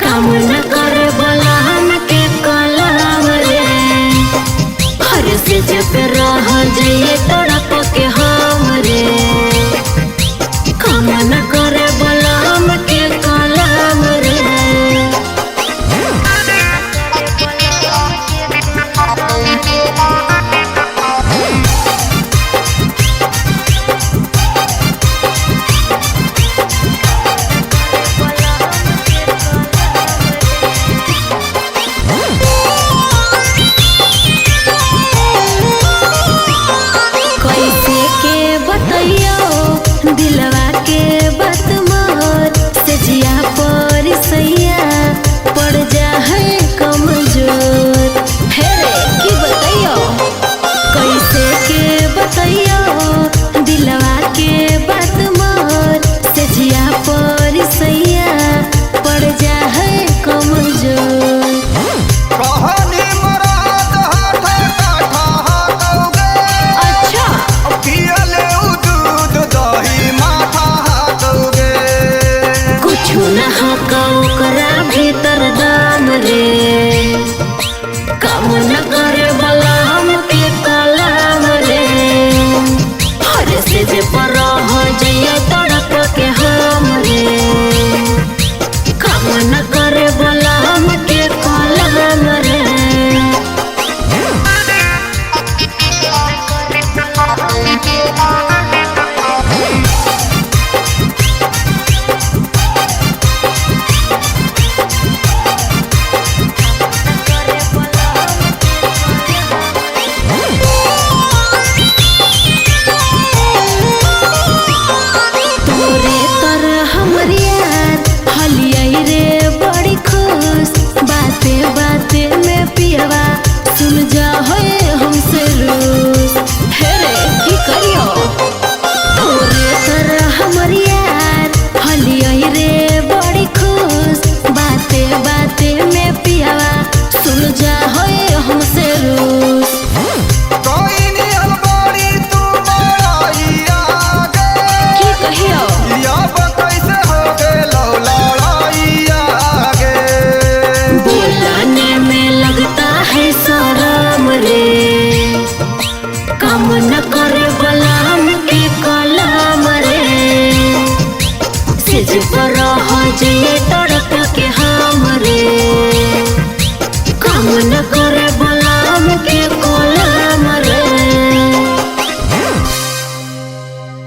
काम न कर बलहन के कलम रे, हर से जब रह जाइए तड़प के हम रे। काम न कर बलहन के कलम रे। दिलवा के बात मोर से जिया पर सैया पड़ जा है कमजोर। हे रे की बताइयो कैसे के बताइयो दिलवा के बात मोर से जिया पर सैया पड़ जा है कमजोर। भीतर दाम रे, काम न करे बलहम के कलम रे, हर से जे पर हो जाइए तड़प के हम रे। काम न करे बलहम के कलम रे। सुन जा हमसे रूस। हे रे की करियो तोरे तरह हमर यार हलिया रे बड़ी खुश। बाते बाते में पियावा सुन जा हमसे रूस। कोई नहीं बड़ी तू बड़ाइया गे की कहियो अब कैसे हो गे लड़ाइया गे। बोलने में लगता है शरम रे, काम न करे बलहम के कलम रे, सिज पर हो जाइए